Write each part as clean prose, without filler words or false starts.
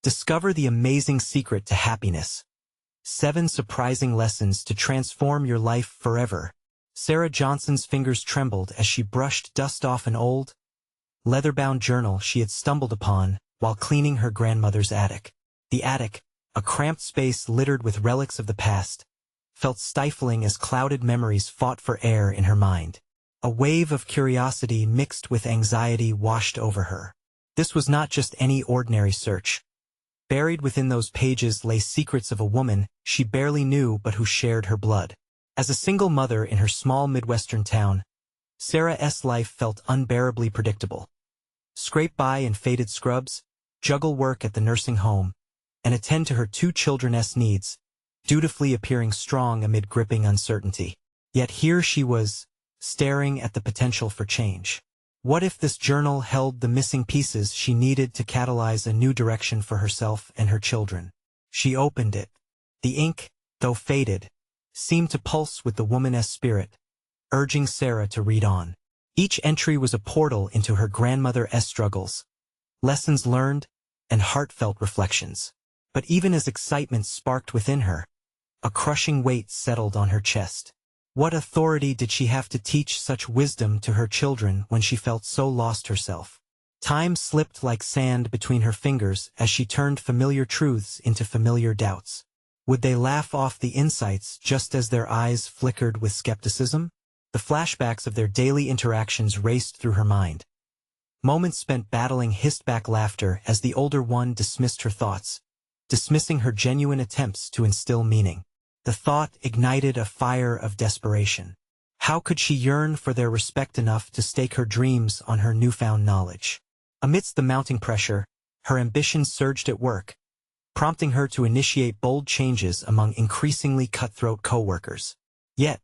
Discover the amazing secret to happiness. 7 surprising lessons to transform your life forever. Sarah Johnson's fingers trembled as she brushed dust off an old, leather-bound journal she had stumbled upon while cleaning her grandmother's attic. The attic, a cramped space littered with relics of the past, felt stifling as clouded memories fought for air in her mind. A wave of curiosity mixed with anxiety washed over her. This was not just any ordinary search. Buried within those pages lay secrets of a woman she barely knew but who shared her blood. As a single mother in her small Midwestern town, Sarah's life felt unbearably predictable. Scrape by in faded scrubs, juggle work at the nursing home, and attend to her 2 children's needs, dutifully appearing strong amid gripping uncertainty. Yet here she was, staring at the potential for change. What if this journal held the missing pieces she needed to catalyze a new direction for herself and her children? She opened it. The ink, though faded, seemed to pulse with the woman's spirit, urging Sarah to read on. Each entry was a portal into her grandmother's struggles, lessons learned, and heartfelt reflections. But even as excitement sparked within her, a crushing weight settled on her chest. What authority did she have to teach such wisdom to her children when she felt so lost herself? Time slipped like sand between her fingers as she turned familiar truths into familiar doubts. Would they laugh off the insights just as their eyes flickered with skepticism? The flashbacks of their daily interactions raced through her mind. Moments spent battling hissed back laughter as the older one dismissed her thoughts, dismissing her genuine attempts to instill meaning. The thought ignited a fire of desperation. How could she yearn for their respect enough to stake her dreams on her newfound knowledge? Amidst the mounting pressure, her ambition surged at work, prompting her to initiate bold changes among increasingly cutthroat co-workers. Yet,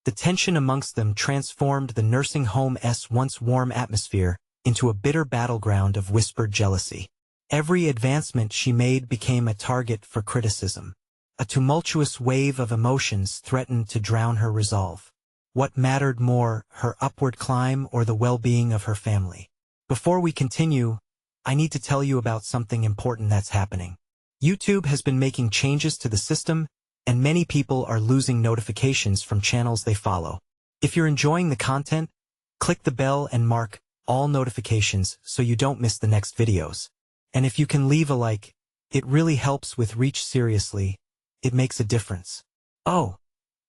the tension amongst them transformed the nursing home's once warm atmosphere into a bitter battleground of whispered jealousy. Every advancement she made became a target for criticism. A tumultuous wave of emotions threatened to drown her resolve. What mattered more, her upward climb or the well-being of her family? Before we continue, I need to tell you about something important that's happening. YouTube has been making changes to the system, and many people are losing notifications from channels they follow. If you're enjoying the content, click the bell and mark all notifications so you don't miss the next videos. And if you can leave a like, it really helps with reach. Seriously, it makes a difference. Oh,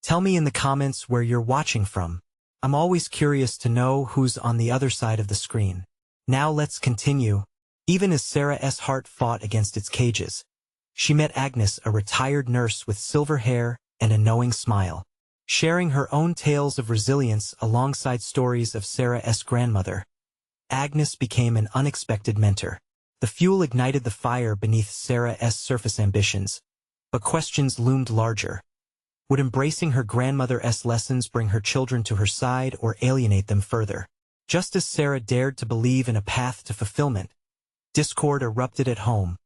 tell me in the comments where you're watching from. I'm always curious to know who's on the other side of the screen. Now let's continue. Even as Sarah's heart fought against its cages, she met Agnes, a retired nurse with silver hair and a knowing smile. Sharing her own tales of resilience alongside stories of Sarah's grandmother, Agnes became an unexpected mentor. The fuel ignited the fire beneath Sarah's surface ambitions, but questions loomed larger. Would embracing her grandmother's lessons bring her children to her side or alienate them further? Just as Sarah dared to believe in a path to fulfillment, discord erupted at home,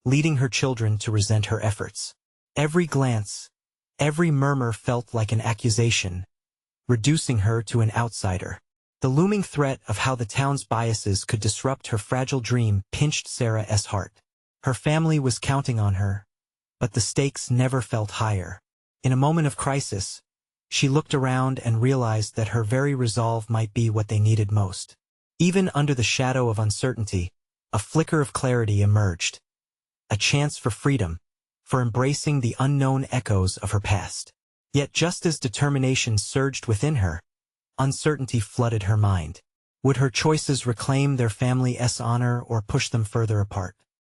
leading her children to resent her efforts. Every glance, every murmur felt like an accusation, reducing her to an outsider. The looming threat of how the town's biases could disrupt her fragile dream pinched Sarah's heart. Her family was counting on her, but the stakes never felt higher. In a moment of crisis, she looked around and realized that her very resolve might be what they needed most. Even under the shadow of uncertainty, a flicker of clarity emerged. A chance for freedom, for embracing the unknown echoes of her past. Yet just as determination surged within her, uncertainty flooded her mind. Would her choices reclaim their family's honor or push them further apart?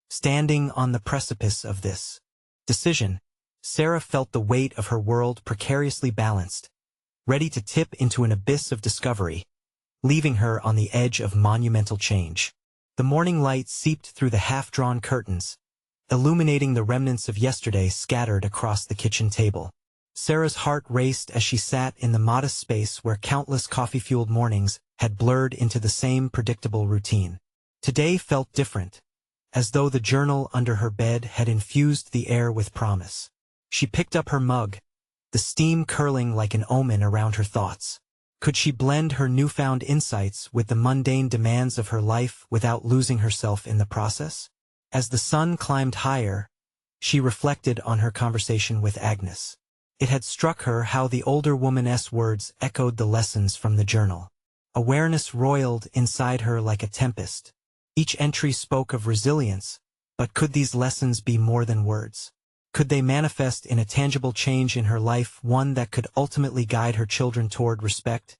Standing on the precipice of this decision, Sarah felt the weight of her world precariously balanced, ready to tip into an abyss of discovery, leaving her on the edge of monumental change. The morning light seeped through the half-drawn curtains, illuminating the remnants of yesterday scattered across the kitchen table. Sarah's heart raced as she sat in the modest space where countless coffee-fueled mornings had blurred into the same predictable routine. Today felt different, as though the journal under her bed had infused the air with promise. She picked up her mug, the steam curling like an omen around her thoughts. Could she blend her newfound insights with the mundane demands of her life without losing herself in the process? As the sun climbed higher, she reflected on her conversation with Agnes. It had struck her how the older woman's words echoed the lessons from the journal. Awareness roiled inside her like a tempest. Each entry spoke of resilience, but could these lessons be more than words? Could they manifest in a tangible change in her life, one that could ultimately guide her children toward respect,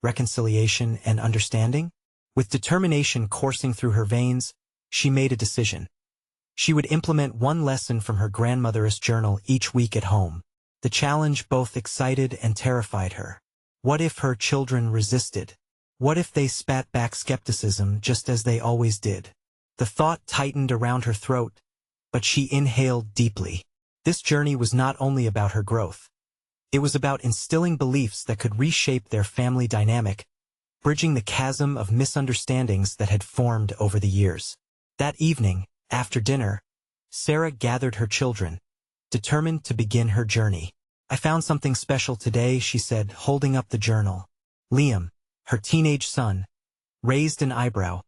reconciliation, and understanding? With determination coursing through her veins, she made a decision. She would implement one lesson from her grandmother's journal each week at home. The challenge both excited and terrified her. What if her children resisted? What if they spat back skepticism just as they always did? The thought tightened around her throat, but she inhaled deeply. This journey was not only about her growth. It was about instilling beliefs that could reshape their family dynamic, bridging the chasm of misunderstandings that had formed over the years. That evening, after dinner, Sarah gathered her children, determined to begin her journey. "I found something special today," she said, holding up the journal. Liam, her teenage son, raised an eyebrow,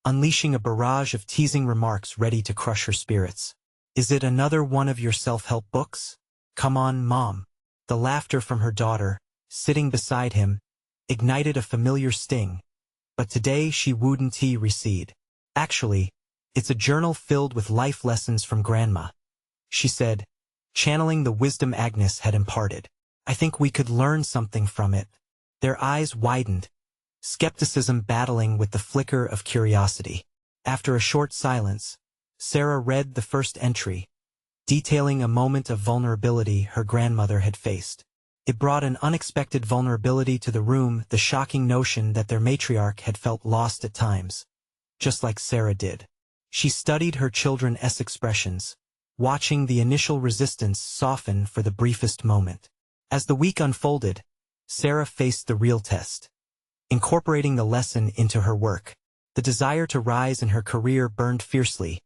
unleashing a barrage of teasing remarks ready to crush her spirits. "Is it another one of your self-help books? Come on, Mom." The laughter from her daughter, sitting beside him, ignited a familiar sting, but today she wouldn't recede. "Actually, it's a journal filled with life lessons from Grandma," she said, channeling the wisdom Agnes had imparted. "I think we could learn something from it." Their eyes widened, skepticism battling with the flicker of curiosity. After a short silence, Sarah read the first entry, detailing a moment of vulnerability her grandmother had faced. It brought an unexpected vulnerability to the room, the shocking notion that their matriarch had felt lost at times, just like Sarah did. She studied her children's expressions, watching the initial resistance soften for the briefest moment. As the week unfolded, Sarah faced the real test. Incorporating the lesson into her work. The desire to rise in her career burned fiercely,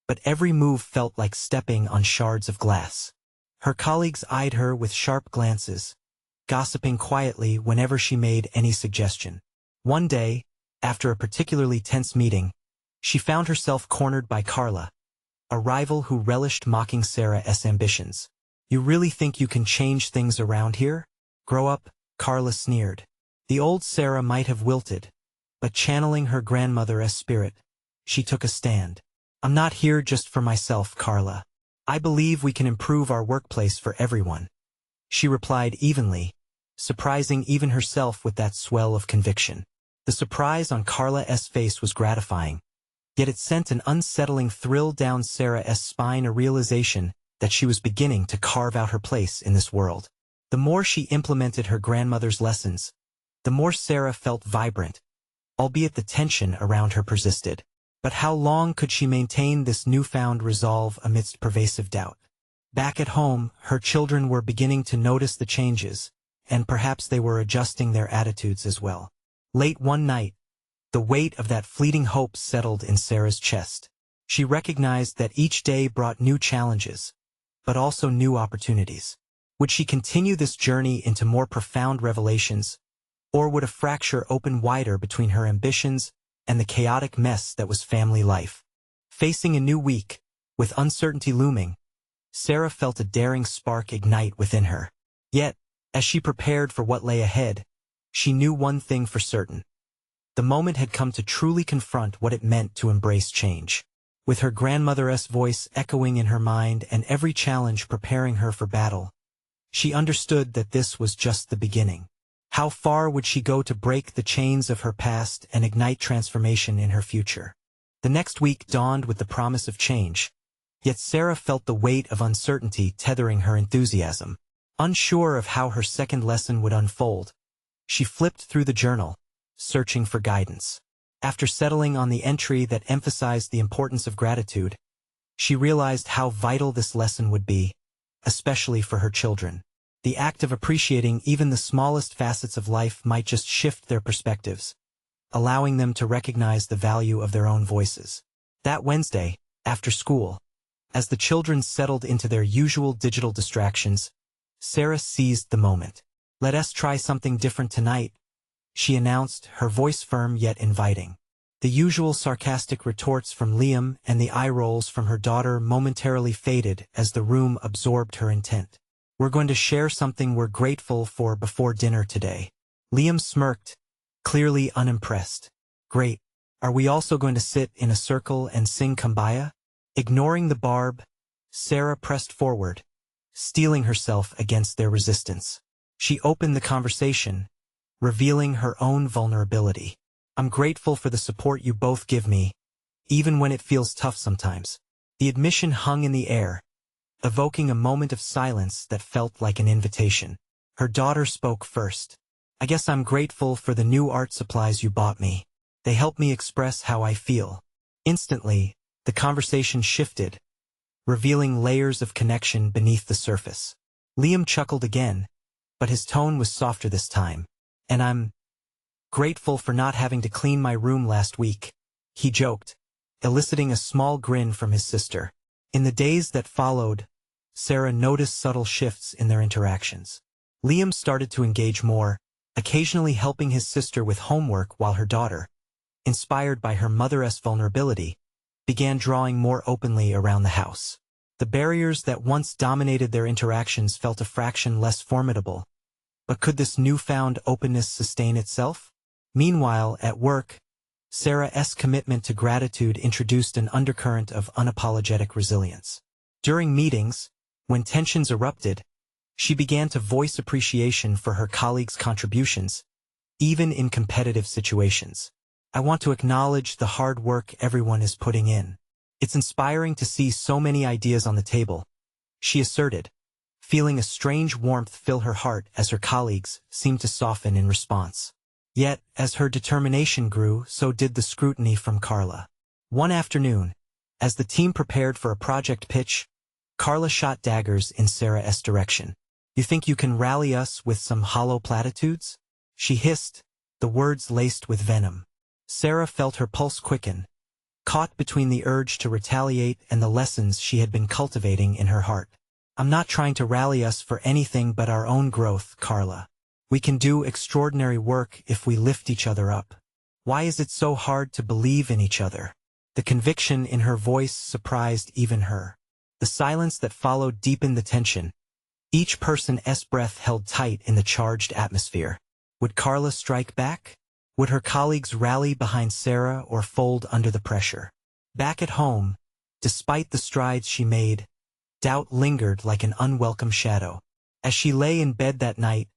but every move felt like stepping on shards of glass. Her colleagues eyed her with sharp glances, gossiping quietly whenever she made any suggestion. One day, after a particularly tense meeting, she found herself cornered by Carla, a rival who relished mocking Sarah's ambitions. "You really think you can change things around here? Grow up," Carla sneered. The old Sarah might have wilted, but channeling her grandmother's spirit, she took a stand. "I'm not here just for myself, Carla. I believe we can improve our workplace for everyone," she replied evenly, surprising even herself with that swell of conviction. The surprise on Carla's face was gratifying, yet it sent an unsettling thrill down Sarah's spine, a realization that she was beginning to carve out her place in this world. The more she implemented her grandmother's lessons, the more Sarah felt vibrant, albeit the tension around her persisted. But how long could she maintain this newfound resolve amidst pervasive doubt? Back at home, her children were beginning to notice the changes, and perhaps they were adjusting their attitudes as well. Late one night, the weight of that fleeting hope settled in Sarah's chest. She recognized that each day brought new challenges, but also new opportunities. Would she continue this journey into more profound revelations, or would a fracture open wider between her ambitions and the chaotic mess that was family life? Facing a new week, with uncertainty looming, Sarah felt a daring spark ignite within her. Yet, as she prepared for what lay ahead, she knew one thing for certain. The moment had come to truly confront what it meant to embrace change. With her grandmother's voice echoing in her mind and every challenge preparing her for battle, she understood that this was just the beginning. How far would she go to break the chains of her past and ignite transformation in her future? The next week dawned with the promise of change, yet Sarah felt the weight of uncertainty tethering her enthusiasm. Unsure of how her second lesson would unfold, she flipped through the journal, searching for guidance. After settling on the entry that emphasized the importance of gratitude, she realized how vital this lesson would be, especially for her children. The act of appreciating even the smallest facets of life might just shift their perspectives, allowing them to recognize the value of their own voices. That Wednesday, after school, as the children settled into their usual digital distractions, Sarah seized the moment. "Let us try something different tonight," she announced, her voice firm yet inviting. The usual sarcastic retorts from Liam and the eye rolls from her daughter momentarily faded as the room absorbed her intent. "We're going to share something we're grateful for before dinner today." Liam smirked, clearly unimpressed. "Great. Are we also going to sit in a circle and sing Kumbaya?" Ignoring the barb, Sarah pressed forward, steeling herself against their resistance. She opened the conversation, revealing her own vulnerability. "I'm grateful for the support you both give me, even when it feels tough sometimes." The admission hung in the air, evoking a moment of silence that felt like an invitation. Her daughter spoke first. "I guess I'm grateful for the new art supplies you bought me. They help me express how I feel." Instantly, the conversation shifted, revealing layers of connection beneath the surface. Liam chuckled again, but his tone was softer this time. "And I'm grateful for not having to clean my room last week," he joked, eliciting a small grin from his sister. In the days that followed, Sarah noticed subtle shifts in their interactions. Liam started to engage more, occasionally helping his sister with homework while her daughter, inspired by her mother's vulnerability, began drawing more openly around the house. The barriers that once dominated their interactions felt a fraction less formidable. But could this newfound openness sustain itself? Meanwhile, at work, Sarah's commitment to gratitude introduced an undercurrent of unapologetic resilience. During meetings, when tensions erupted, she began to voice appreciation for her colleagues' contributions, even in competitive situations. "I want to acknowledge the hard work everyone is putting in. It's inspiring to see so many ideas on the table," she asserted, feeling a strange warmth fill her heart as her colleagues seemed to soften in response. Yet, as her determination grew, so did the scrutiny from Carla. One afternoon, as the team prepared for a project pitch, Carla shot daggers in Sarah's direction. "You think you can rally us with some hollow platitudes?" she hissed, the words laced with venom. Sarah felt her pulse quicken, caught between the urge to retaliate and the lessons she had been cultivating in her heart. "I'm not trying to rally us for anything but our own growth, Carla. We can do extraordinary work if we lift each other up. Why is it so hard to believe in each other?" The conviction in her voice surprised even her. The silence that followed deepened the tension, each person's breath held tight in the charged atmosphere. Would Carla strike back? Would her colleagues rally behind Sarah or fold under the pressure? Back at home, despite the strides she made, doubt lingered like an unwelcome shadow. As she lay in bed that night,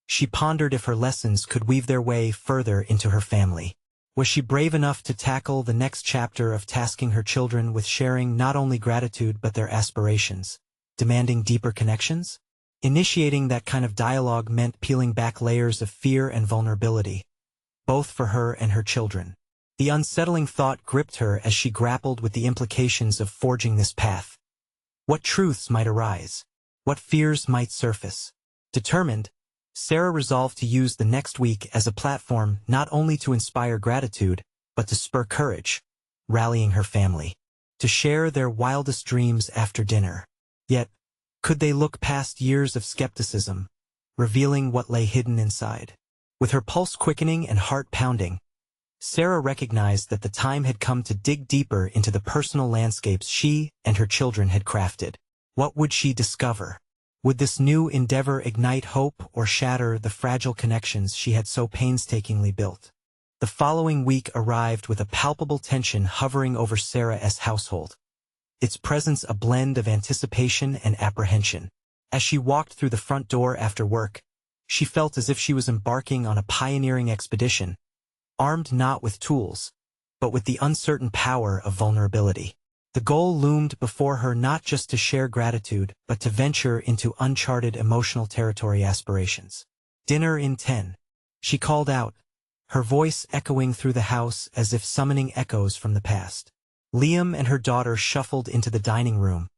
she pondered if her lessons could weave their way further into her family. Was she brave enough to tackle the next chapter of tasking her children with sharing not only gratitude but their aspirations, demanding deeper connections? Initiating that kind of dialogue meant peeling back layers of fear and vulnerability, both for her and her children. The unsettling thought gripped her as she grappled with the implications of forging this path. What truths might arise? What fears might surface? Determined, Sarah resolved to use the next week as a platform not only to inspire gratitude, but to spur courage, rallying her family, to share their wildest dreams after dinner. Yet, could they look past years of skepticism, revealing what lay hidden inside? With her pulse quickening and heart pounding, Sarah recognized that the time had come to dig deeper into the personal landscapes she and her children had crafted. What would she discover? Would this new endeavor ignite hope or shatter the fragile connections she had so painstakingly built? The following week arrived with a palpable tension hovering over Sarah's household, its presence a blend of anticipation and apprehension. As she walked through the front door after work, she felt as if she was embarking on a pioneering expedition, armed not with tools, but with the uncertain power of vulnerability. The goal loomed before her not just to share gratitude, but to venture into uncharted emotional territory aspirations. "Dinner in 10. She called out, her voice echoing through the house as if summoning echoes from the past. Liam and her daughter shuffled into the dining room,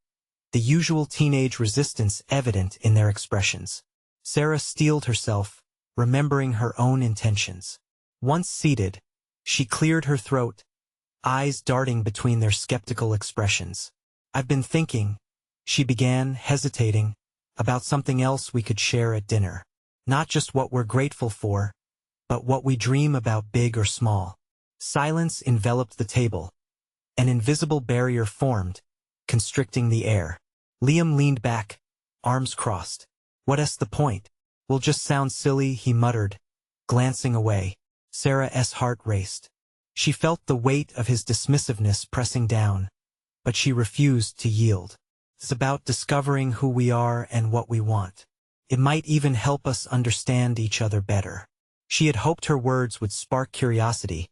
the usual teenage resistance evident in their expressions. Sarah steeled herself, remembering her own intentions. Once seated, she cleared her throat, eyes darting between their skeptical expressions. "I've been thinking," she began, hesitating, "about something else we could share at dinner. Not just what we're grateful for, but what we dream about, big or small." Silence enveloped the table. An invisible barrier formed, constricting the air. Liam leaned back, arms crossed. What's the point? Will just sound silly, he muttered, glancing away. Sarah's heart raced. She felt the weight of his dismissiveness pressing down, but she refused to yield. It's about discovering who we are and what we want. It might even help us understand each other better. She had hoped her words would spark curiosity,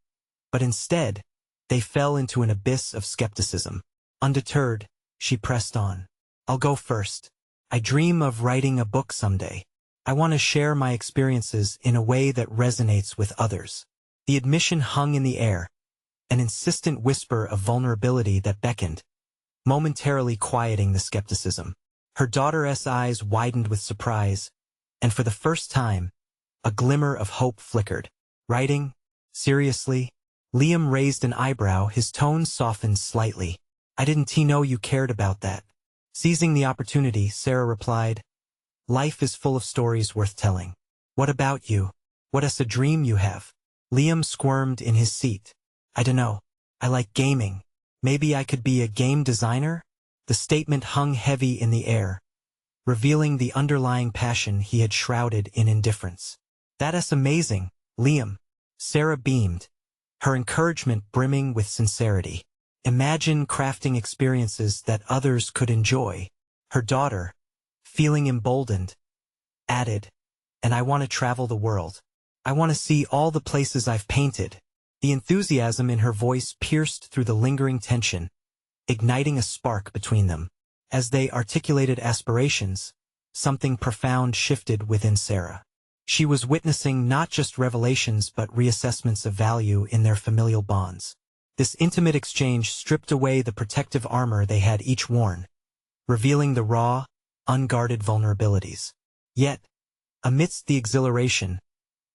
but instead, they fell into an abyss of skepticism. Undeterred, she pressed on. I'll go first. I dream of writing a book someday. I want to share my experiences in a way that resonates with others. The admission hung in the air, an insistent whisper of vulnerability that beckoned, momentarily quieting the skepticism. Her daughter's eyes widened with surprise, and for the first time, a glimmer of hope flickered. Writing? Seriously? Liam raised an eyebrow, his tone softened slightly. I didn't know you cared about that. Seizing the opportunity, Sarah replied, life is full of stories worth telling. What about you? What's a dream you have? Liam squirmed in his seat. I dunno. I like gaming. Maybe I could be a game designer? The statement hung heavy in the air, revealing the underlying passion he had shrouded in indifference. That's amazing, Liam. Sarah beamed, her encouragement brimming with sincerity. Imagine crafting experiences that others could enjoy. Her daughter, feeling emboldened, added, and I want to travel the world. I want to see all the places I've painted. The enthusiasm in her voice pierced through the lingering tension, igniting a spark between them. As they articulated aspirations, something profound shifted within Sarah. She was witnessing not just revelations but reassessments of value in their familial bonds. This intimate exchange stripped away the protective armor they had each worn, revealing the raw, unguarded vulnerabilities. Yet, amidst the exhilaration,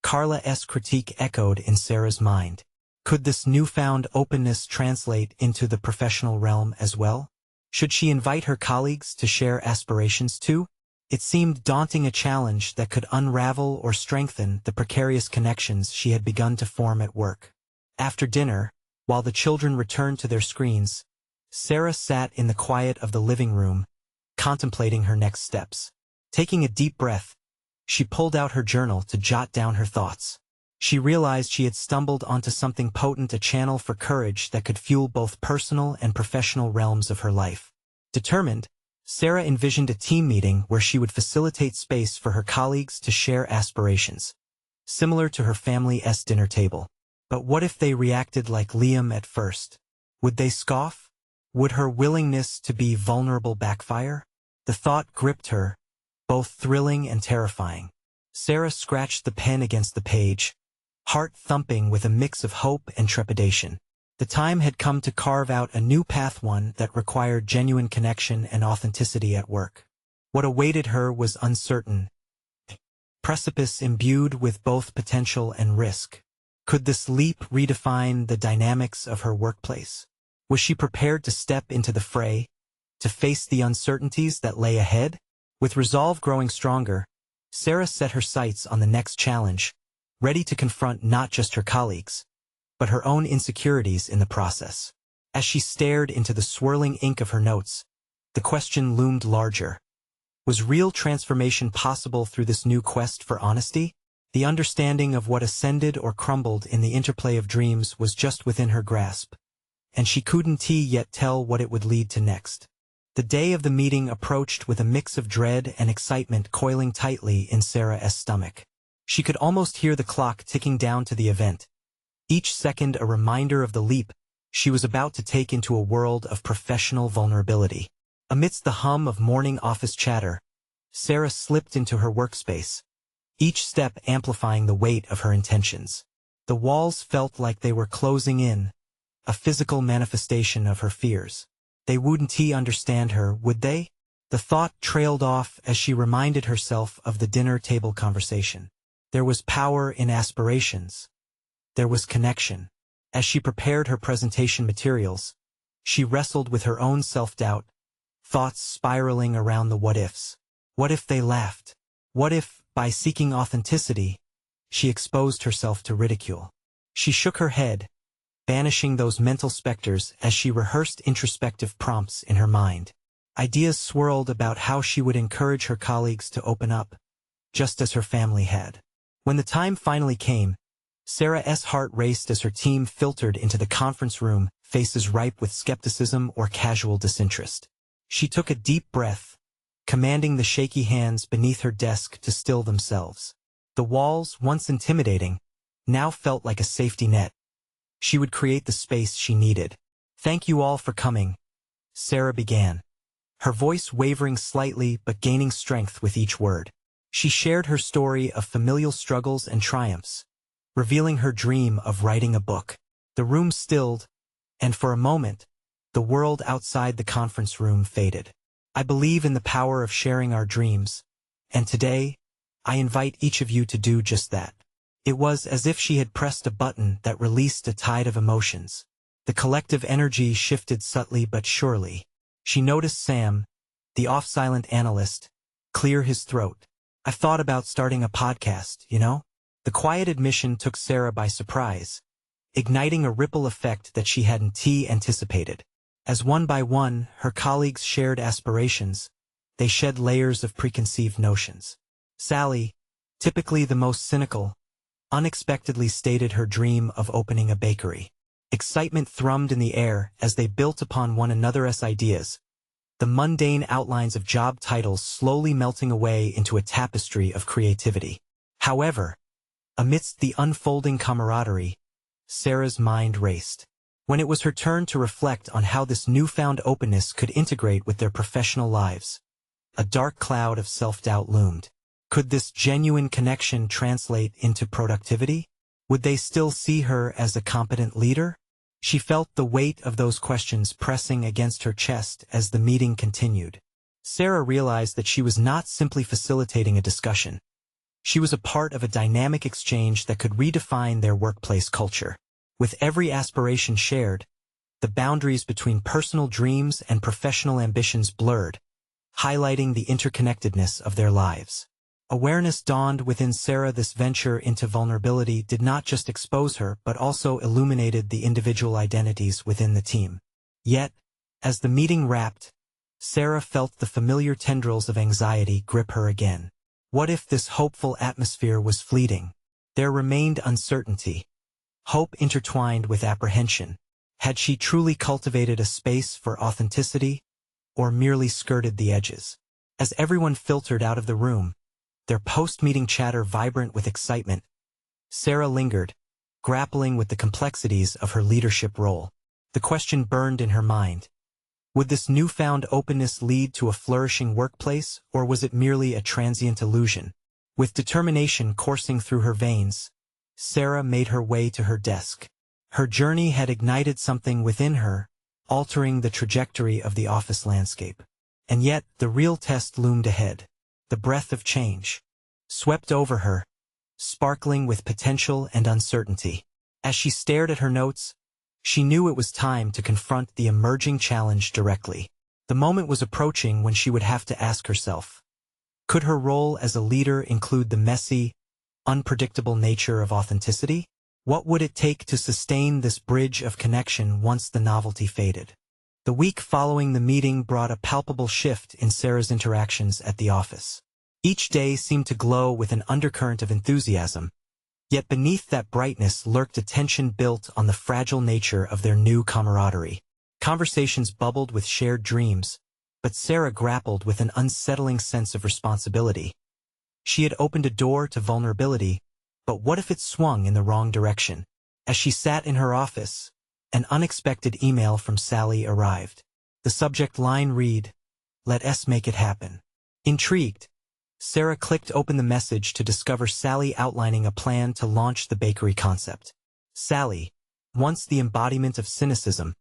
Carla's critique echoed in Sarah's mind. Could this newfound openness translate into the professional realm as well? Should she invite her colleagues to share aspirations too? It seemed daunting, a challenge that could unravel or strengthen the precarious connections she had begun to form at work. After dinner, while the children returned to their screens, Sarah sat in the quiet of the living room, contemplating her next steps. Taking a deep breath, she pulled out her journal to jot down her thoughts. She realized she had stumbled onto something potent, a channel for courage that could fuel both personal and professional realms of her life. Determined, Sarah envisioned a team meeting where she would facilitate space for her colleagues to share aspirations, similar to her family's dinner table. But what if they reacted like Liam at first? Would they scoff? Would her willingness to be vulnerable backfire? The thought gripped her, both thrilling and terrifying. Sarah scratched the pen against the page, heart thumping with a mix of hope and trepidation. The time had come to carve out a new path, one that required genuine connection and authenticity at work. What awaited her was uncertain, precipice imbued with both potential and risk. Could this leap redefine the dynamics of her workplace? Was she prepared to step into the fray, to face the uncertainties that lay ahead? With resolve growing stronger, Sarah set her sights on the next challenge, ready to confront not just her colleagues, but her own insecurities in the process. As she stared into the swirling ink of her notes, the question loomed larger. Was real transformation possible through this new quest for honesty? The understanding of what ascended or crumbled in the interplay of dreams was just within her grasp, and she couldn't yet tell what it would lead to next. The day of the meeting approached with a mix of dread and excitement coiling tightly in Sarah's stomach. She could almost hear the clock ticking down to the event, each second a reminder of the leap she was about to take into a world of professional vulnerability. Amidst the hum of morning office chatter, Sarah slipped into her workspace, each step amplifying the weight of her intentions. The walls felt like they were closing in, a physical manifestation of her fears. They wouldn't understand her, would they? The thought trailed off as she reminded herself of the dinner table conversation. There was power in aspirations. There was connection. As she prepared her presentation materials, she wrestled with her own self-doubt, thoughts spiraling around the what-ifs. What if they laughed? What if, by seeking authenticity, she exposed herself to ridicule? She shook her head, banishing those mental specters as she rehearsed introspective prompts in her mind. Ideas swirled about how she would encourage her colleagues to open up, just as her family had. When the time finally came, Sarah's heart raced as her team filtered into the conference room, faces ripe with skepticism or casual disinterest. She took a deep breath, commanding the shaky hands beneath her desk to still themselves. The walls, once intimidating, now felt like a safety net. She would create the space she needed. "Thank you all for coming," Sarah began, her voice wavering slightly but gaining strength with each word. She shared her story of familial struggles and triumphs, revealing her dream of writing a book. The room stilled, and for a moment, the world outside the conference room faded. "I believe in the power of sharing our dreams, and today, I invite each of you to do just that." It was as if she had pressed a button that released a tide of emotions. The collective energy shifted subtly but surely. She noticed Sam, the off-silent analyst, clear his throat. "I've thought about starting a podcast, you know?" The quiet admission took Sarah by surprise, igniting a ripple effect that she hadn't anticipated. As one by one, her colleagues shared aspirations, they shed layers of preconceived notions. Sally, typically the most cynical, unexpectedly stated her dream of opening a bakery. Excitement thrummed in the air as they built upon one another's ideas, the mundane outlines of job titles slowly melting away into a tapestry of creativity. However, amidst the unfolding camaraderie, Sarah's mind raced. When it was her turn to reflect on how this newfound openness could integrate with their professional lives, a dark cloud of self-doubt loomed. Could this genuine connection translate into productivity? Would they still see her as a competent leader? She felt the weight of those questions pressing against her chest as the meeting continued. Sarah realized that she was not simply facilitating a discussion. She was a part of a dynamic exchange that could redefine their workplace culture. With every aspiration shared, the boundaries between personal dreams and professional ambitions blurred, highlighting the interconnectedness of their lives. Awareness dawned within Sarah. This venture into vulnerability did not just expose her but also illuminated the individual identities within the team. Yet, as the meeting wrapped, Sarah felt the familiar tendrils of anxiety grip her again. What if this hopeful atmosphere was fleeting? There remained uncertainty, hope intertwined with apprehension. Had she truly cultivated a space for authenticity, or merely skirted the edges? As everyone filtered out of the room, their post-meeting chatter vibrant with excitement, Sarah lingered, grappling with the complexities of her leadership role. The question burned in her mind. Would this newfound openness lead to a flourishing workplace, or was it merely a transient illusion? With determination coursing through her veins, Sarah made her way to her desk. Her journey had ignited something within her, altering the trajectory of the office landscape. And yet, the real test loomed ahead. The breath of change swept over her, sparkling with potential and uncertainty. As she stared at her notes, she knew it was time to confront the emerging challenge directly. The moment was approaching when she would have to ask herself, could her role as a leader include the messy, unpredictable nature of authenticity? What would it take to sustain this bridge of connection once the novelty faded? The week following the meeting brought a palpable shift in Sarah's interactions at the office. Each day seemed to glow with an undercurrent of enthusiasm, yet beneath that brightness lurked a tension built on the fragile nature of their new camaraderie. Conversations bubbled with shared dreams, but Sarah grappled with an unsettling sense of responsibility. She had opened a door to vulnerability, but what if it swung in the wrong direction? As she sat in her office, an unexpected email from Sally arrived. The subject line read, "Let us make it happen." Intrigued, Sarah clicked open the message to discover Sally outlining a plan to launch the bakery concept. Sally, once the embodiment of cynicism,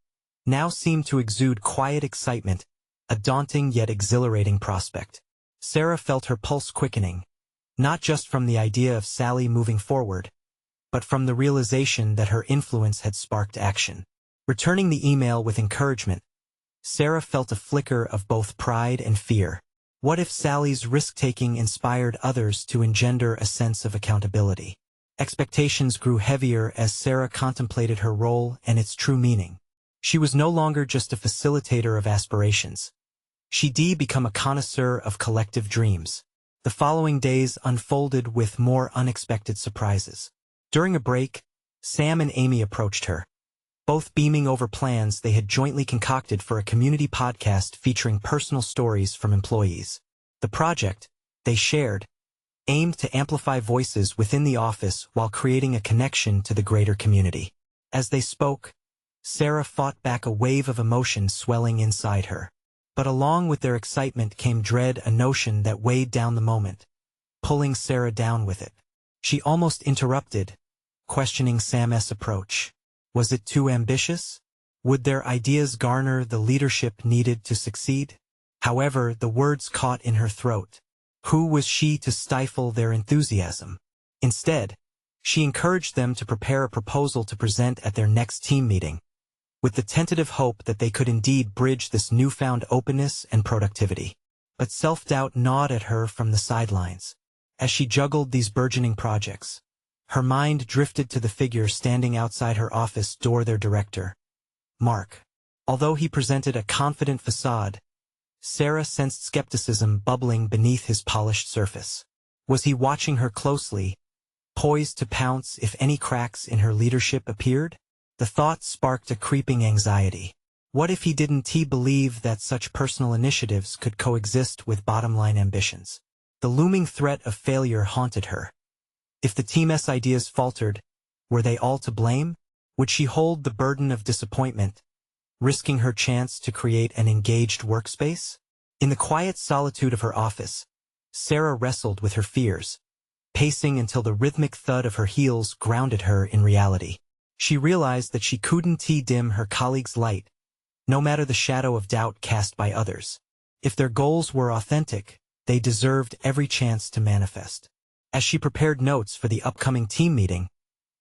now seemed to exude quiet excitement, a daunting yet exhilarating prospect. Sarah felt her pulse quickening, not just from the idea of Sally moving forward, but from the realization that her influence had sparked action. Returning the email with encouragement, Sarah felt a flicker of both pride and fear. What if Sally's risk-taking inspired others to engender a sense of accountability? Expectations grew heavier as Sarah contemplated her role and its true meaning. She was no longer just a facilitator of aspirations. She'd become a connoisseur of collective dreams. The following days unfolded with more unexpected surprises. During a break, Sam and Amy approached her, both beaming over plans they had jointly concocted for a community podcast featuring personal stories from employees. The project, they shared, aimed to amplify voices within the office while creating a connection to the greater community. As they spoke, Sarah fought back a wave of emotion swelling inside her. But along with their excitement came dread, a notion that weighed down the moment, pulling Sarah down with it. She almost interrupted, questioning Sam's approach. Was it too ambitious? Would their ideas garner the leadership needed to succeed? However, the words caught in her throat. Who was she to stifle their enthusiasm? Instead, she encouraged them to prepare a proposal to present at their next team meeting, with the tentative hope that they could indeed bridge this newfound openness and productivity. But self-doubt gnawed at her from the sidelines. As she juggled these burgeoning projects, her mind drifted to the figure standing outside her office door, their director, Mark. Although he presented a confident facade, Sarah sensed skepticism bubbling beneath his polished surface. Was he watching her closely, poised to pounce if any cracks in her leadership appeared? The thought sparked a creeping anxiety. What if he didn't believe that such personal initiatives could coexist with bottom-line ambitions? The looming threat of failure haunted her. If the team's ideas faltered, were they all to blame? Would she hold the burden of disappointment, risking her chance to create an engaged workspace? In the quiet solitude of her office, Sarah wrestled with her fears, pacing until the rhythmic thud of her heels grounded her in reality. She realized that she couldn't dim her colleagues' light, no matter the shadow of doubt cast by others. If their goals were authentic, they deserved every chance to manifest. As she prepared notes for the upcoming team meeting,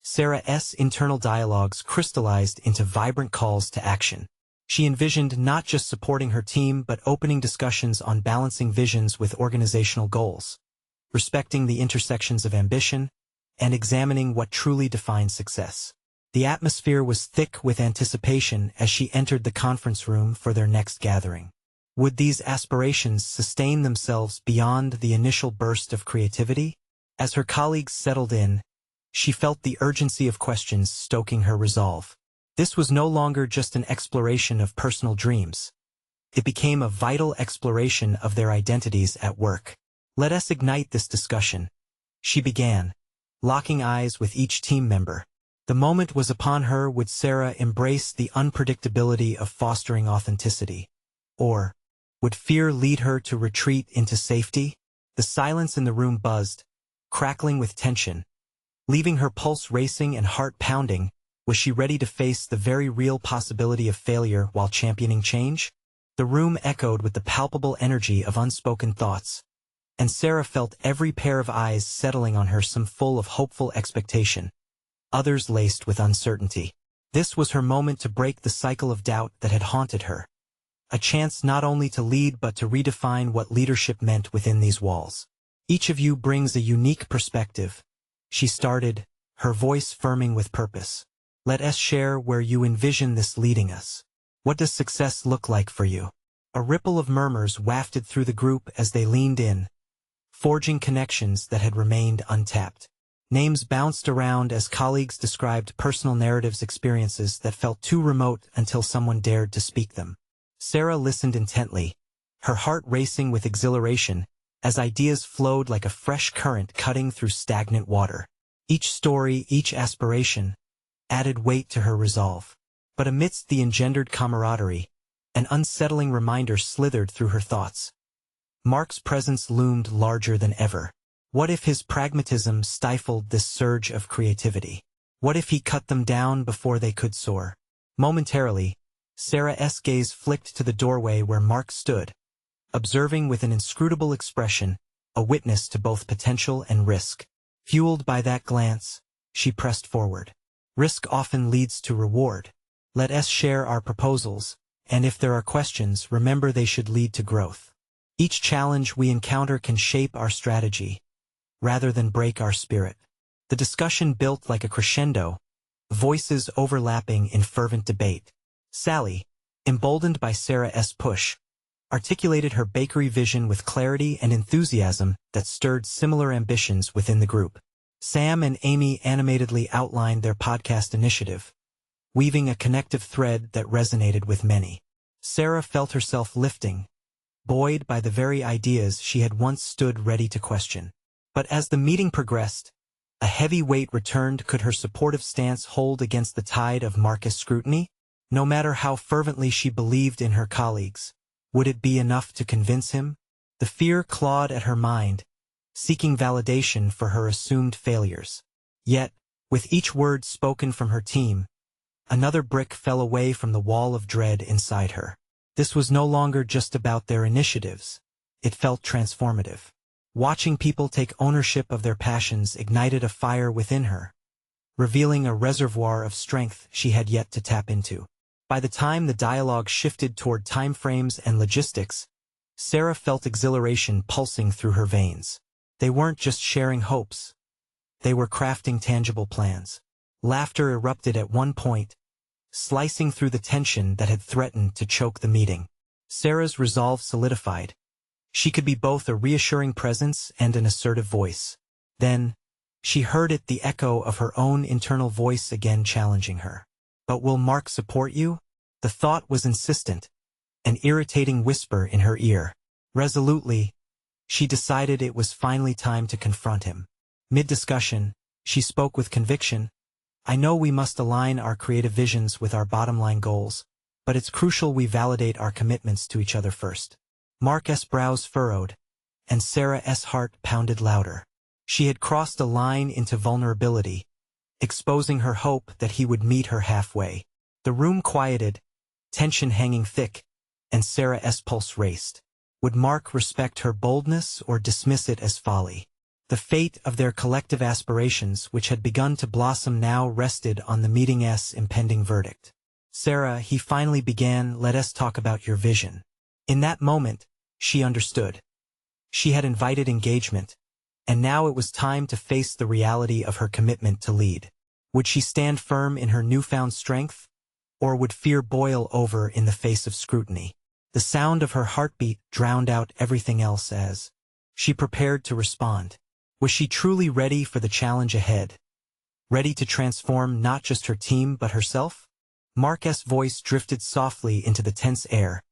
Sarah's internal dialogues crystallized into vibrant calls to action. She envisioned not just supporting her team but opening discussions on balancing visions with organizational goals, respecting the intersections of ambition, and examining what truly defines success. The atmosphere was thick with anticipation as she entered the conference room for their next gathering. Would these aspirations sustain themselves beyond the initial burst of creativity? As her colleagues settled in, she felt the urgency of questions stoking her resolve. This was no longer just an exploration of personal dreams. It became a vital exploration of their identities at work. Let us ignite this discussion, she began, locking eyes with each team member. The moment was upon her. Would Sarah embrace the unpredictability of fostering authenticity? Or would fear lead her to retreat into safety? The silence in the room buzzed, crackling with tension, leaving her pulse racing and heart pounding. Was she ready to face the very real possibility of failure while championing change? The room echoed with the palpable energy of unspoken thoughts, and Sarah felt every pair of eyes settling on her, some full of hopeful expectation, others laced with uncertainty. This was her moment to break the cycle of doubt that had haunted her. A chance not only to lead but to redefine what leadership meant within these walls. Each of you brings a unique perspective, she started, her voice firming with purpose. Let us share where you envision this leading us. What does success look like for you? A ripple of murmurs wafted through the group as they leaned in, forging connections that had remained untapped. Names bounced around as colleagues described personal narratives, experiences that felt too remote until someone dared to speak them. Sarah listened intently, her heart racing with exhilaration, as ideas flowed like a fresh current cutting through stagnant water. Each story, each aspiration, added weight to her resolve. But amidst the engendered camaraderie, an unsettling reminder slithered through her thoughts. Mark's presence loomed larger than ever. What if his pragmatism stifled this surge of creativity? What if he cut them down before they could soar? Momentarily, Sarah's gaze flicked to the doorway where Mark stood, observing with an inscrutable expression, a witness to both potential and risk. Fueled by that glance, she pressed forward. Risk often leads to reward. Let us share our proposals, and if there are questions, remember they should lead to growth. Each challenge we encounter can shape our strategy, rather than break our spirit. The discussion built like a crescendo, voices overlapping in fervent debate. Sally, emboldened by Sarah's push, articulated her bakery vision with clarity and enthusiasm that stirred similar ambitions within the group. Sam and Amy animatedly outlined their podcast initiative, weaving a connective thread that resonated with many. Sarah felt herself lifting, buoyed by the very ideas she had once stood ready to question. But as the meeting progressed, a heavy weight returned. Could her supportive stance hold against the tide of Marcus scrutiny? No matter how fervently she believed in her colleagues, would it be enough to convince him? The fear clawed at her mind, seeking validation for her assumed failures. Yet, with each word spoken from her team, another brick fell away from the wall of dread inside her. This was no longer just about their initiatives. It felt transformative. Watching people take ownership of their passions ignited a fire within her, revealing a reservoir of strength she had yet to tap into. By the time the dialogue shifted toward timeframes and logistics, Sarah felt exhilaration pulsing through her veins. They weren't just sharing hopes. They were crafting tangible plans. Laughter erupted at one point, slicing through the tension that had threatened to choke the meeting. Sarah's resolve solidified. She could be both a reassuring presence and an assertive voice. Then, she heard it, the echo of her own internal voice again challenging her. But will Mark support you? The thought was insistent, an irritating whisper in her ear. Resolutely, she decided it was finally time to confront him. Mid-discussion, she spoke with conviction. I know we must align our creative visions with our bottom-line goals, but it's crucial we validate our commitments to each other first. Mark's brows furrowed, and Sarah's heart pounded louder. She had crossed a line into vulnerability, exposing her hope that he would meet her halfway. The room quieted, tension hanging thick, and Sarah's pulse raced. Would Mark respect her boldness or dismiss it as folly? The fate of their collective aspirations, which had begun to blossom, now rested on the meeting's impending verdict. Sarah, he finally began, let us talk about your vision. In that moment, she understood. She had invited engagement, and now it was time to face the reality of her commitment to lead. Would she stand firm in her newfound strength, or would fear boil over in the face of scrutiny? The sound of her heartbeat drowned out everything else as she prepared to respond. Was she truly ready for the challenge ahead? Ready to transform not just her team but herself? Mark's voice drifted softly into the tense air,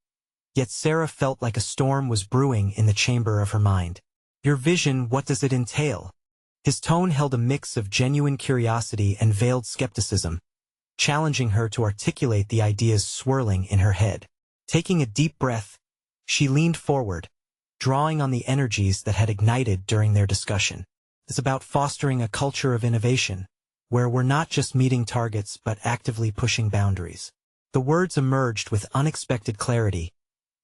yet Sarah felt like a storm was brewing in the chamber of her mind. Your vision, what does it entail? His tone held a mix of genuine curiosity and veiled skepticism, challenging her to articulate the ideas swirling in her head. Taking a deep breath, she leaned forward, drawing on the energies that had ignited during their discussion. It's about fostering a culture of innovation, where we're not just meeting targets but actively pushing boundaries. The words emerged with unexpected clarity,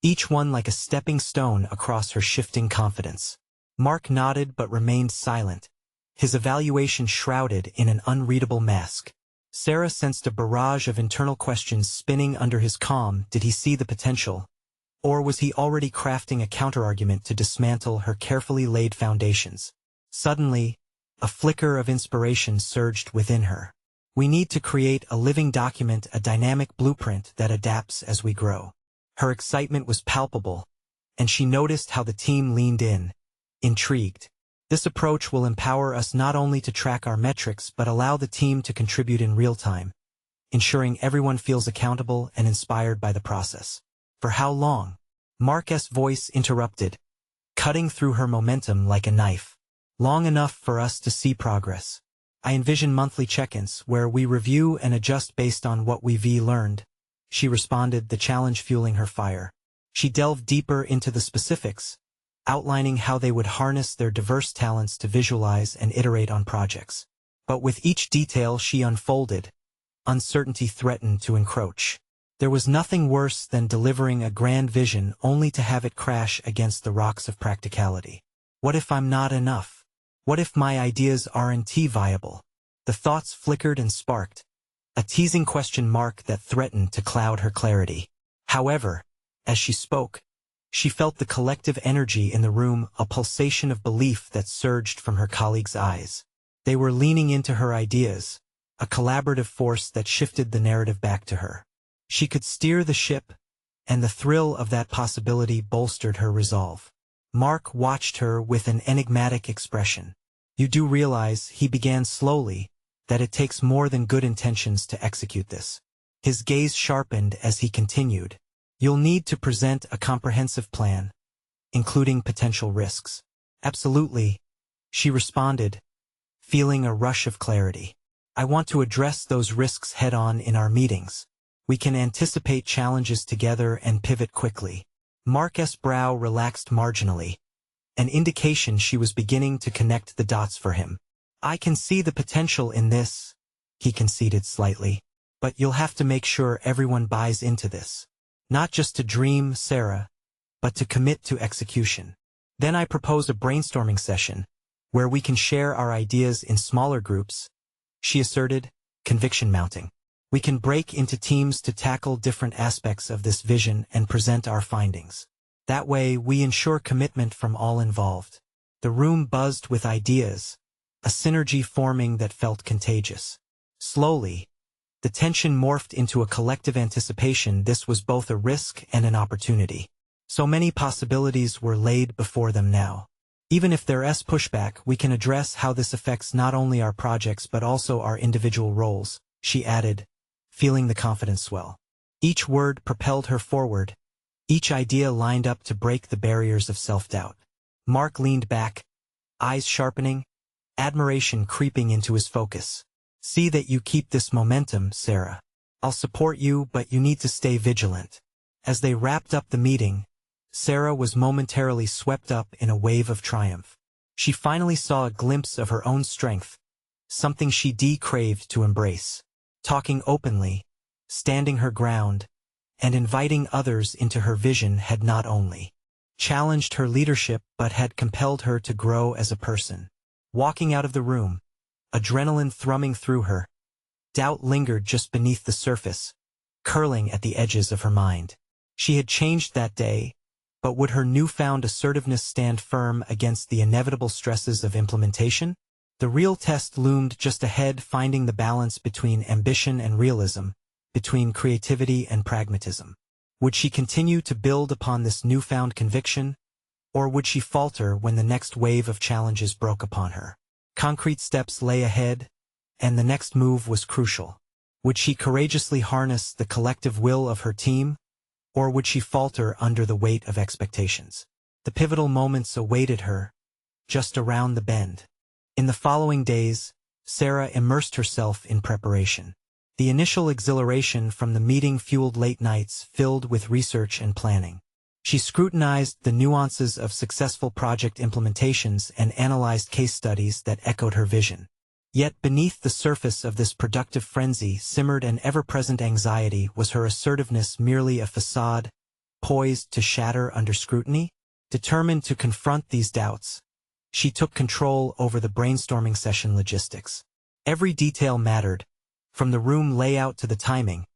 each one like a stepping stone across her shifting confidence. Mark nodded but remained silent, his evaluation shrouded in an unreadable mask. Sarah sensed a barrage of internal questions spinning under his calm. Did he see the potential? Or was he already crafting a counterargument to dismantle her carefully laid foundations? Suddenly, a flicker of inspiration surged within her. We need to create a living document, a dynamic blueprint that adapts as we grow. Her excitement was palpable, and she noticed how the team leaned in, intrigued. This approach will empower us not only to track our metrics but allow the team to contribute in real time, ensuring everyone feels accountable and inspired by the process. For how long? Mark's voice interrupted, cutting through her momentum like a knife. Long enough for us to see progress. I envision monthly check-ins where we review and adjust based on what we've learned, she responded, the challenge fueling her fire. She delved deeper into the specifics, outlining how they would harness their diverse talents to visualize and iterate on projects. But with each detail she unfolded, uncertainty threatened to encroach. There was nothing worse than delivering a grand vision only to have it crash against the rocks of practicality. What if I'm not enough? What if my ideas aren't viable? The thoughts flickered and sparked, a teasing question mark that threatened to cloud her clarity. However, as she spoke, she felt the collective energy in the room, a pulsation of belief that surged from her colleagues' eyes. They were leaning into her ideas, a collaborative force that shifted the narrative back to her. She could steer the ship, and the thrill of that possibility bolstered her resolve. Mark watched her with an enigmatic expression. "You do realize," he began slowly, "that it takes more than good intentions to execute this." His gaze sharpened as he continued. "You'll need to present a comprehensive plan, including potential risks." "Absolutely," she responded, feeling a rush of clarity. "I want to address those risks head-on in our meetings. We can anticipate challenges together and pivot quickly." Mark's brow relaxed marginally, an indication she was beginning to connect the dots for him. "I can see the potential in this," he conceded slightly. "But you'll have to make sure everyone buys into this. Not just to dream, Sarah, but to commit to execution. Then I propose a brainstorming session, where we can share our ideas in smaller groups," she asserted, conviction mounting. "We can break into teams to tackle different aspects of this vision and present our findings. That way, we ensure commitment from all involved." The room buzzed with ideas, a synergy forming that felt contagious. Slowly, the tension morphed into a collective anticipation. This was both a risk and an opportunity. So many possibilities were laid before them now. "Even if there's pushback, we can address how this affects not only our projects but also our individual roles," she added, feeling the confidence swell. Each word propelled her forward, each idea lined up to break the barriers of self-doubt. Mark leaned back, eyes sharpening, admiration creeping into his focus. "See that you keep this momentum, Sarah. I'll support you, but you need to stay vigilant." As they wrapped up the meeting, Sarah was momentarily swept up in a wave of triumph. She finally saw a glimpse of her own strength, something she craved to embrace. Talking openly, standing her ground, and inviting others into her vision had not only challenged her leadership but had compelled her to grow as a person. Walking out of the room, adrenaline thrumming through her, doubt lingered just beneath the surface, curling at the edges of her mind. She had changed that day, but would her newfound assertiveness stand firm against the inevitable stresses of implementation? The real test loomed just ahead, finding the balance between ambition and realism, between creativity and pragmatism. Would she continue to build upon this newfound conviction, or would she falter when the next wave of challenges broke upon her? Concrete steps lay ahead, and the next move was crucial. Would she courageously harness the collective will of her team, or would she falter under the weight of expectations? The pivotal moments awaited her, just around the bend. In the following days, Sarah immersed herself in preparation. The initial exhilaration from the meeting fueled late nights filled with research and planning. She scrutinized the nuances of successful project implementations and analyzed case studies that echoed her vision. Yet beneath the surface of this productive frenzy simmered an ever-present anxiety. Was her assertiveness merely a facade, poised to shatter under scrutiny? Determined to confront these doubts, she took control over the brainstorming session logistics. Every detail mattered, from the room layout to the timing,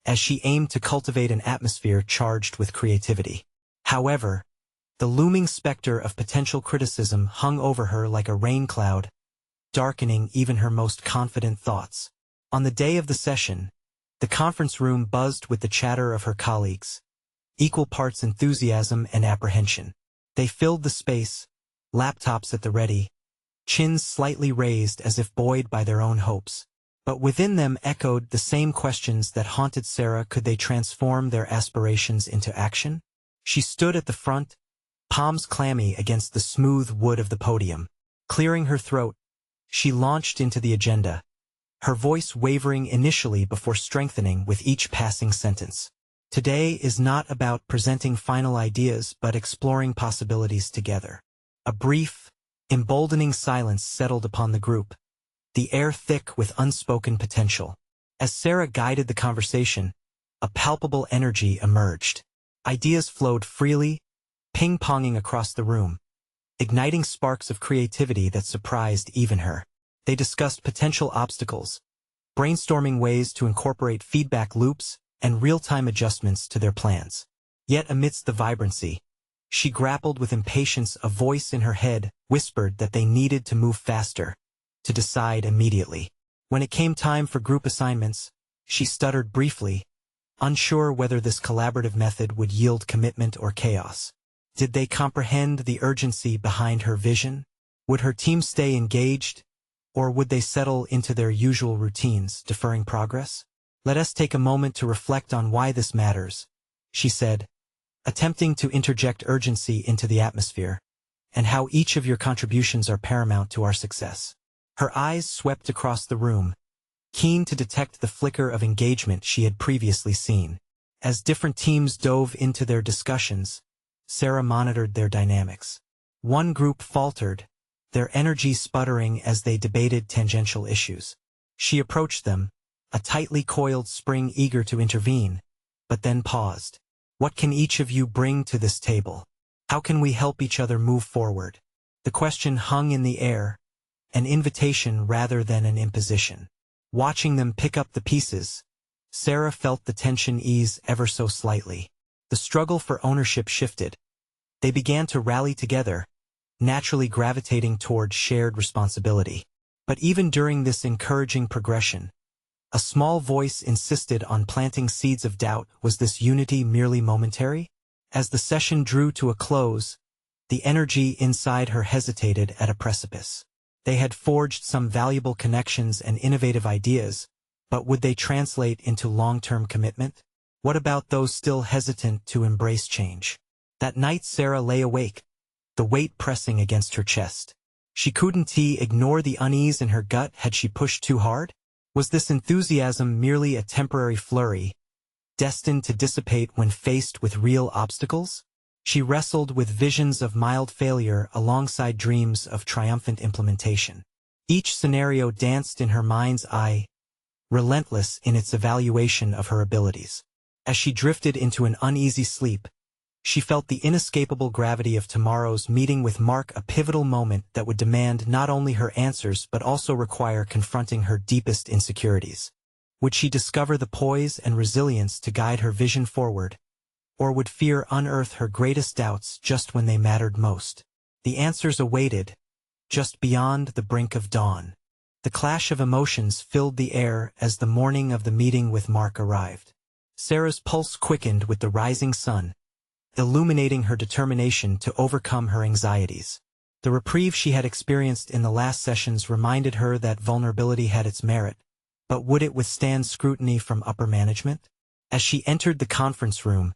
as she aimed to cultivate an atmosphere charged with creativity. However, the looming specter of potential criticism hung over her like a rain cloud, darkening even her most confident thoughts. On the day of the session, the conference room buzzed with the chatter of her colleagues, equal parts enthusiasm and apprehension. They filled the space, laptops at the ready, chins slightly raised as if buoyed by their own hopes. But within them echoed the same questions that haunted Sarah. Could they transform their aspirations into action? She stood at the front, palms clammy against the smooth wood of the podium. Clearing her throat, she launched into the agenda, her voice wavering initially before strengthening with each passing sentence. Today is not about presenting final ideas but exploring possibilities together. A brief, emboldening silence settled upon the group, the air thick with unspoken potential. As Sarah guided the conversation, a palpable energy emerged. Ideas flowed freely, ping-ponging across the room, igniting sparks of creativity that surprised even her. They discussed potential obstacles, brainstorming ways to incorporate feedback loops and real-time adjustments to their plans. Yet amidst the vibrancy, she grappled with impatience. A voice in her head whispered that they needed to move faster, to decide immediately. When it came time for group assignments, she stuttered briefly, unsure whether this collaborative method would yield commitment or chaos. Did they comprehend the urgency behind her vision? Would her team stay engaged, or would they settle into their usual routines, deferring progress? Let us take a moment to reflect on why this matters, she said, attempting to interject urgency into the atmosphere, and how each of your contributions are paramount to our success. Her eyes swept across the room, keen to detect the flicker of engagement she had previously seen. As different teams dove into their discussions, Sarah monitored their dynamics. One group faltered, their energy sputtering as they debated tangential issues. She approached them, a tightly coiled spring eager to intervene, but then paused. What can each of you bring to this table? How can we help each other move forward? The question hung in the air, an invitation rather than an imposition. Watching them pick up the pieces, Sarah felt the tension ease ever so slightly. The struggle for ownership shifted. They began to rally together, naturally gravitating toward shared responsibility. But even during this encouraging progression, a small voice insisted on planting seeds of doubt. Was this unity merely momentary? As the session drew to a close, the energy inside her hesitated at a precipice. They had forged some valuable connections and innovative ideas, but would they translate into long-term commitment? What about those still hesitant to embrace change? That night Sarah lay awake, the weight pressing against her chest. She couldn't ignore the unease in her gut. Had she pushed too hard? Was this enthusiasm merely a temporary flurry, destined to dissipate when faced with real obstacles? She wrestled with visions of mild failure alongside dreams of triumphant implementation. Each scenario danced in her mind's eye, relentless in its evaluation of her abilities. As she drifted into an uneasy sleep, she felt the inescapable gravity of tomorrow's meeting with Mark, a pivotal moment that would demand not only her answers but also require confronting her deepest insecurities. Would she discover the poise and resilience to guide her vision forward, or would fear unearth her greatest doubts just when they mattered most? The answers awaited, just beyond the brink of dawn. The clash of emotions filled the air as the morning of the meeting with Mark arrived. Sarah's pulse quickened with the rising sun, illuminating her determination to overcome her anxieties. The reprieve she had experienced in the last sessions reminded her that vulnerability had its merit, but would it withstand scrutiny from upper management? As she entered the conference room,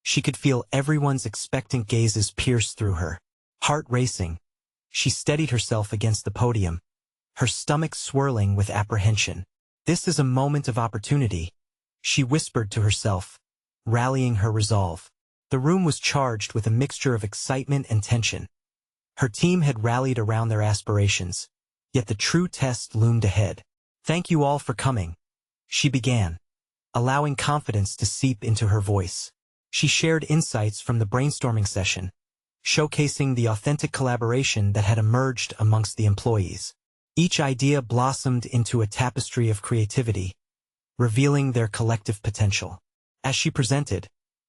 she could feel everyone's expectant gazes pierce through her. Heart racing, she steadied herself against the podium, her stomach swirling with apprehension. This is a moment of opportunity, she whispered to herself, rallying her resolve. The room was charged with a mixture of excitement and tension. Her team had rallied around their aspirations, yet the true test loomed ahead. Thank you all for coming, she began, allowing confidence to seep into her voice. She shared insights from the brainstorming session, showcasing the authentic collaboration that had emerged amongst the employees. Each idea blossomed into a tapestry of creativity, revealing their collective potential. As she presented,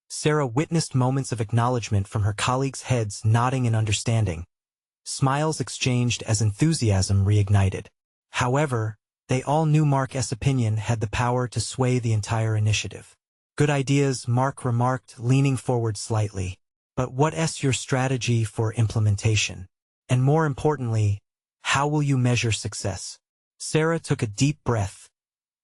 Sarah witnessed moments of acknowledgement from her colleagues' heads nodding in understanding, smiles exchanged as enthusiasm reignited. However, they all knew Mark's opinion had the power to sway the entire initiative. Good ideas, Mark remarked, leaning forward slightly. But what's your strategy for implementation? And more importantly, how will you measure success? Sarah took a deep breath,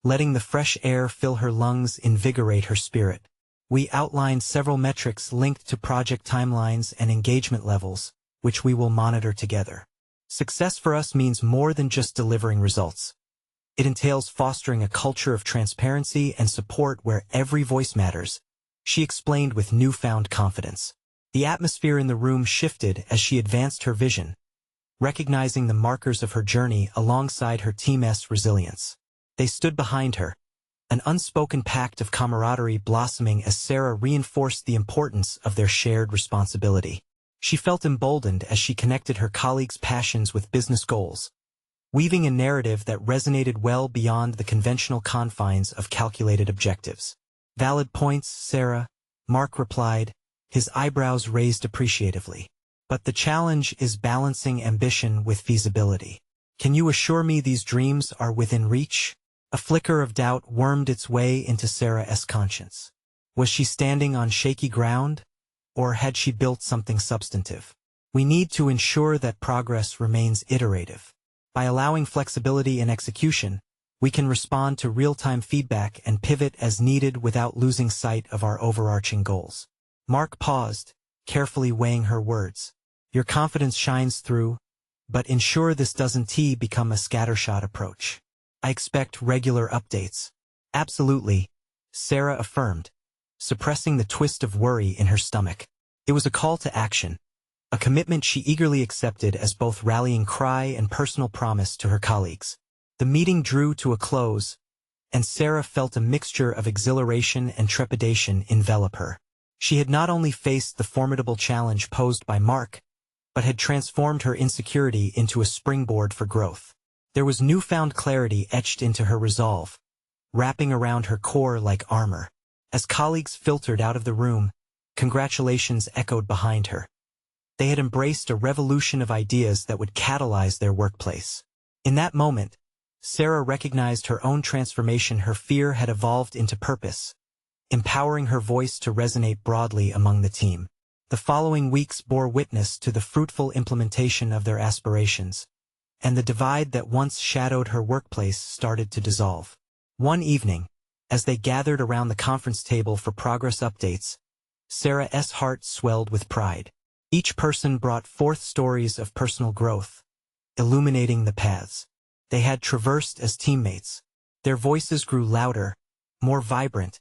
letting the fresh air fill her lungs invigorate her spirit. We outlined several metrics linked to project timelines and engagement levels, which we will monitor together. Success for us means more than just delivering results. It entails fostering a culture of transparency and support where every voice matters, she explained with newfound confidence. The atmosphere in the room shifted as she advanced her vision, recognizing the markers of her journey alongside her team's resilience. They stood behind her, an unspoken pact of camaraderie blossoming as Sarah reinforced the importance of their shared responsibility. She felt emboldened as she connected her colleagues' passions with business goals, weaving a narrative that resonated well beyond the conventional confines of calculated objectives. Valid points, Sarah, Mark replied, his eyebrows raised appreciatively. But the challenge is balancing ambition with feasibility. Can you assure me these dreams are within reach? A flicker of doubt wormed its way into Sarah's conscience. Was she standing on shaky ground, or had she built something substantive? We need to ensure that progress remains iterative. By allowing flexibility in execution, we can respond to real-time feedback and pivot as needed without losing sight of our overarching goals. Mark paused, carefully weighing her words. Your confidence shines through, but ensure this doesn't become a scattershot approach. I expect regular updates. Absolutely, Sarah affirmed, suppressing the twist of worry in her stomach. It was a call to action, a commitment she eagerly accepted as both rallying cry and personal promise to her colleagues. The meeting drew to a close, and Sarah felt a mixture of exhilaration and trepidation envelop her. She had not only faced the formidable challenge posed by Mark, but had transformed her insecurity into a springboard for growth. There was newfound clarity etched into her resolve, wrapping around her core like armor. As colleagues filtered out of the room, congratulations echoed behind her. They had embraced a revolution of ideas that would catalyze their workplace. In that moment, Sarah recognized her own transformation. Her fear had evolved into purpose, empowering her voice to resonate broadly among the team. The following weeks bore witness to the fruitful implementation of their aspirations, and the divide that once shadowed her workplace started to dissolve. One evening, as they gathered around the conference table for progress updates, Sarah's heart swelled with pride. Each person brought forth stories of personal growth, illuminating the paths they had traversed as teammates. Their voices grew louder, more vibrant,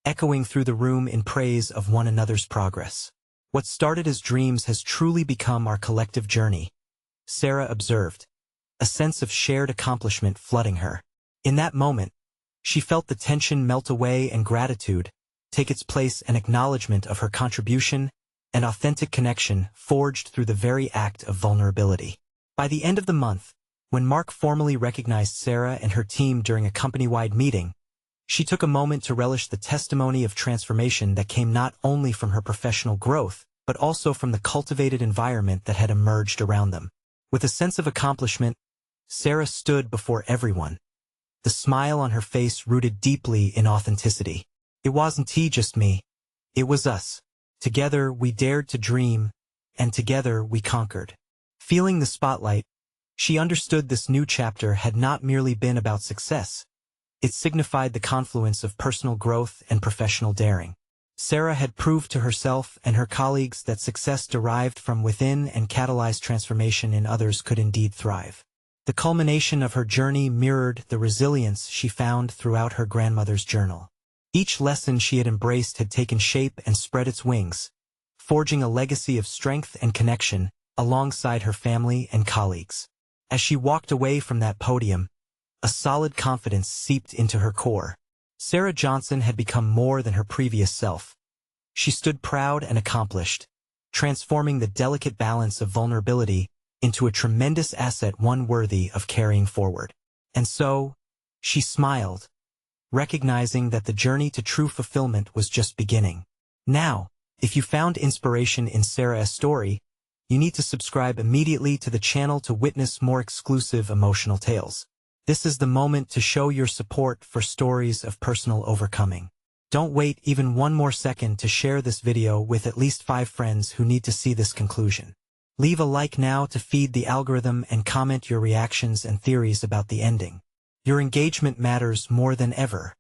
echoing through the room in praise of one another's progress. What started as dreams has truly become our collective journey, Sarah observed, a sense of shared accomplishment flooding her. In that moment, she felt the tension melt away and gratitude take its place, an acknowledgement of her contribution and authentic connection forged through the very act of vulnerability. By the end of the month, when Mark formally recognized Sarah and her team during a company-wide meeting, she took a moment to relish the testimony of transformation that came not only from her professional growth, but also from the cultivated environment that had emerged around them. With a sense of accomplishment, Sarah stood before everyone, the smile on her face rooted deeply in authenticity. It wasn't just me. It was us. Together we dared to dream, and together we conquered. Feeling the spotlight, she understood this new chapter had not merely been about success. It signified the confluence of personal growth and professional daring. Sarah had proved to herself and her colleagues that success derived from within and catalyzed transformation in others could indeed thrive. The culmination of her journey mirrored the resilience she found throughout her grandmother's journal. Each lesson she had embraced had taken shape and spread its wings, forging a legacy of strength and connection alongside her family and colleagues. As she walked away from that podium, a solid confidence seeped into her core. Sarah Johnson had become more than her previous self. She stood proud and accomplished, transforming the delicate balance of vulnerability into a tremendous asset, one worthy of carrying forward. And so, she smiled, recognizing that the journey to true fulfillment was just beginning. Now, if you found inspiration in Sarah's story, you need to subscribe immediately to the channel to witness more exclusive emotional tales. This is the moment to show your support for stories of personal overcoming. Don't wait even one more second to share this video with at least 5 friends who need to see this conclusion. Leave a like now to feed the algorithm and comment your reactions and theories about the ending. Your engagement matters more than ever.